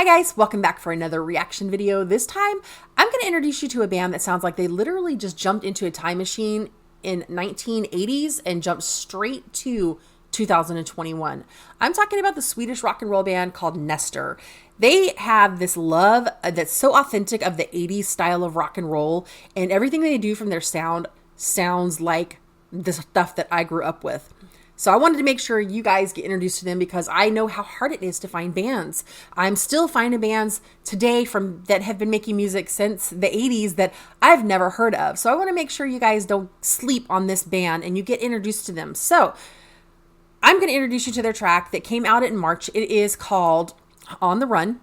Hi guys, welcome back for another reaction video. This time, I'm going to introduce you to a band that sounds like they literally just jumped into a time machine in 1980s and jumped straight to 2021. I'm talking about the Swedish rock and roll band called Nestor. They have this love that's so authentic of the 80s style of rock and roll, and everything they do from their sound sounds like the stuff that I grew up with. So I wanted to make sure you guys get introduced to them because I know how hard it is to find bands. I'm still finding bands today that have been making music since the 80s that I've never heard of. So I want to make sure you guys don't sleep on this band and you get introduced to them. So I'm going to introduce you to their track that came out in March. It is called On the Run.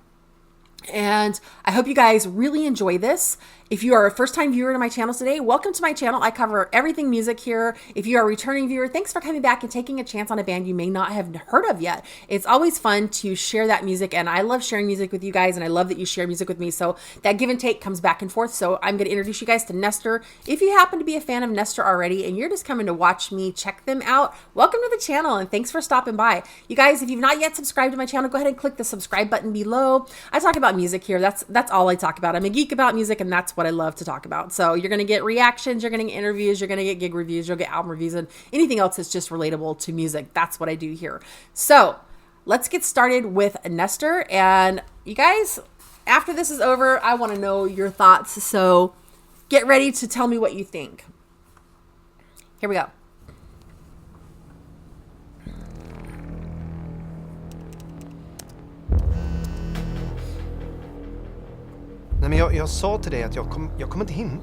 And I hope you guys really enjoy this. If you are a first-time viewer to my channel today, welcome to my channel. I cover everything music here. If you are a returning viewer, thanks for coming back and taking a chance on a band you may not have heard of yet. It's always fun to share that music, and I love sharing music with you guys, and I love that you share music with me. So that give and take comes back and forth. So I'm going to introduce you guys to Nestor. If you happen to be a fan of Nestor already and you're just coming to watch me check them out, welcome to the channel, and thanks for stopping by. You guys, if you've not yet subscribed to my channel, go ahead and click the subscribe button below. I talk about music here. That's all I talk about. I'm a geek about music, and that's what I love to talk about. So you're going to get reactions, you're going to get interviews, you're going to get gig reviews, you'll get album reviews, and anything else that's just relatable to music. That's what I do here. So let's get started with Nestor. And you guys, after this is over, I want to know your thoughts. So get ready to tell me what you think. Here we go. Nej, men jag sa till dig att jag kommer inte in.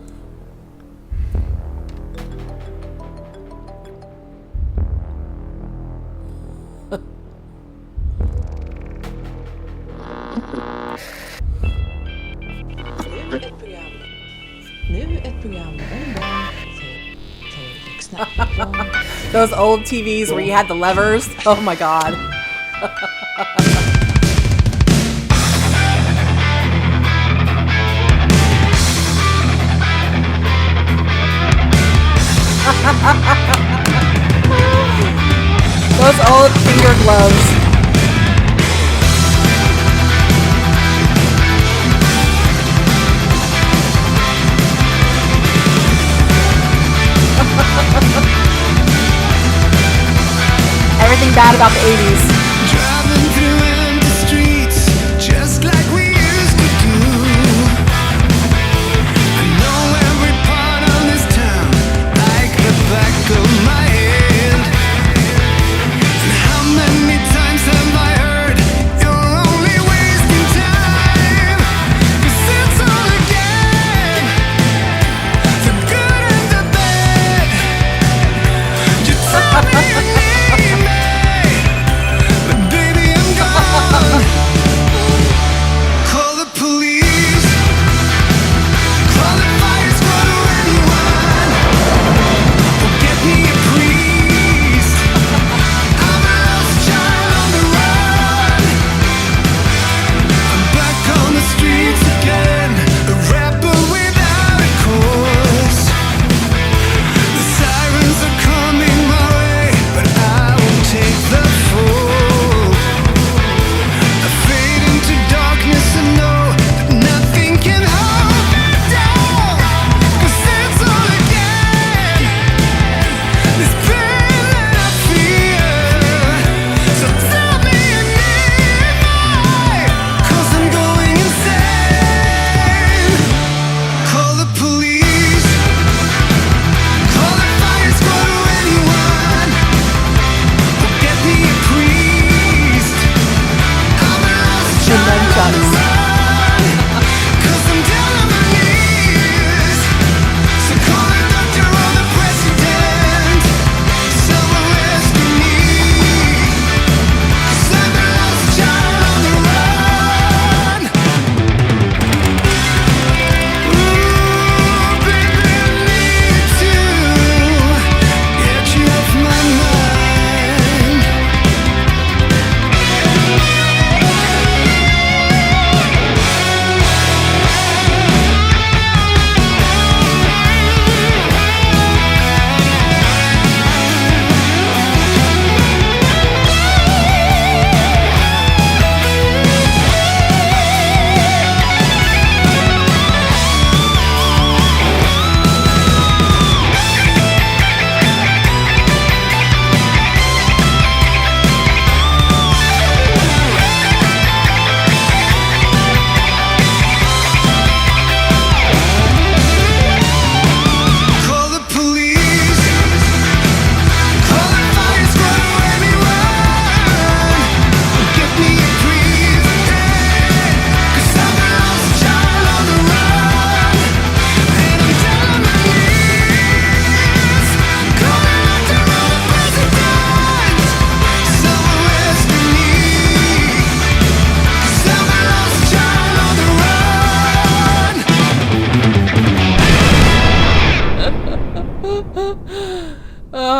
Nu ett program om barn för vuxna barn. Those old TVs where you had the levers. Oh my God. Those old finger gloves. Everything bad about the 80s. Driving through empty streets, just like we used to do. I know every part of this town like the back of my hand. And how many times have I heard you're only wasting time? 'Cause it's all again, the good and the bad. You tell me you need me. Call the police, call the fire squad or anyone, or get me a priest. I'm a lost child on the run. I'm back on the streets again, a rapper without a cause. The sirens are coming my way, but I won't take the fall. Darkness and know that nothing can hold me down. 'Cause it's all again, this pain that I feel. So tell me you need me, 'cause I'm going insane. Call the police, call the fire squad or anyone, or get me a priest. I'm a lost child.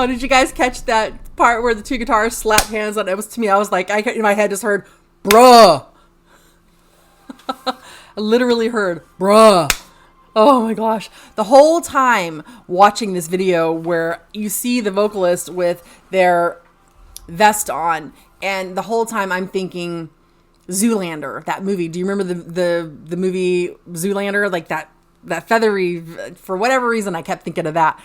Oh, did you guys catch that part where the two guitars slapped hands on? It was, to me, I was like, in my head just heard, bruh. I literally heard, bruh. Oh my gosh. The whole time watching this video where you see the vocalist with their vest on, and the whole time I'm thinking Zoolander, that movie. Do you remember the movie Zoolander? Like that feathery, for whatever reason, I kept thinking of that.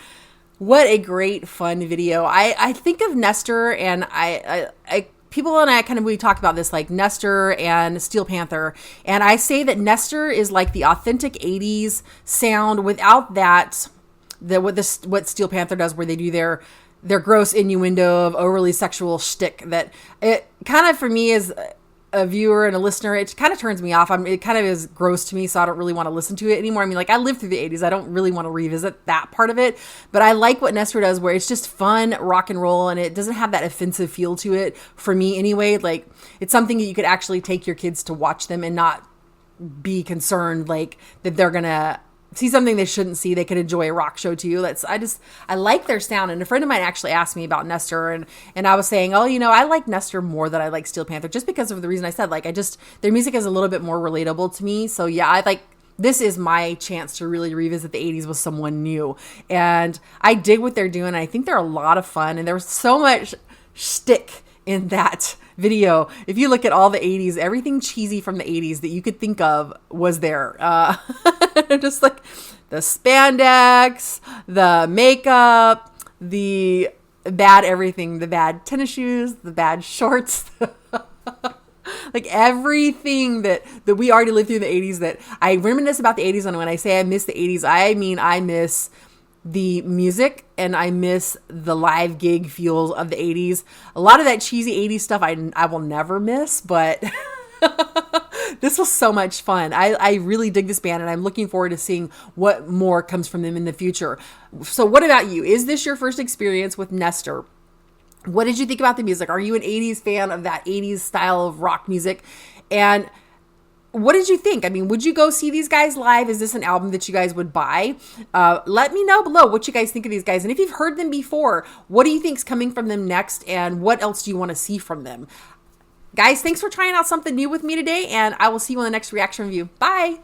What a great, fun video. I think of Nestor, and I people and I we talk about this, like Nestor and Steel Panther. And I say that Nestor is like the authentic 80s sound without that, what Steel Panther does, where they do their gross innuendo of overly sexual shtick. That it kind of, for me, is a viewer and a listener, it kind of turns me off. It kind of is gross to me, so I don't really want to listen to it anymore. I mean, like, I lived through the 80s. I don't really want to revisit that part of it. But I like what Nestor does, where it's just fun rock and roll, and it doesn't have that offensive feel to it, for me anyway. Like, it's something that you could actually take your kids to watch them and not be concerned, like, that they're going to see something they shouldn't see. They could enjoy a rock show to you. I like their sound. And a friend of mine actually asked me about Nestor, and I was saying, oh, I like Nestor more than I like Steel Panther, just because of the reason I said, like, their music is a little bit more relatable to me. So yeah, this is my chance to really revisit the 80s with someone new. And I dig what they're doing. I think they're a lot of fun, and there was so much shtick in that video. If you look at all the 80s, everything cheesy from the 80s that you could think of was there. Just like the spandex, the makeup, the bad everything, the bad tennis shoes, the bad shorts, like everything that we already lived through in the 80s. That I reminisce about the 80s, and when I say I miss the 80s, I mean I miss the music, and I miss the live gig feels of the 80s. A lot of that cheesy 80s stuff I will never miss, but this was so much fun. I really dig this band, and I'm looking forward to seeing what more comes from them in the future. So what about you? Is this your first experience with Nestor? What did you think about the music? Are you an 80s fan of that 80s style of rock music? And what did you think? I mean, would you go see these guys live? Is this an album that you guys would buy? Let me know below what you guys think of these guys. And if you've heard them before, what do you think's coming from them next? And what else do you want to see from them? Guys, thanks for trying out something new with me today. And I will see you on the next reaction review. Bye.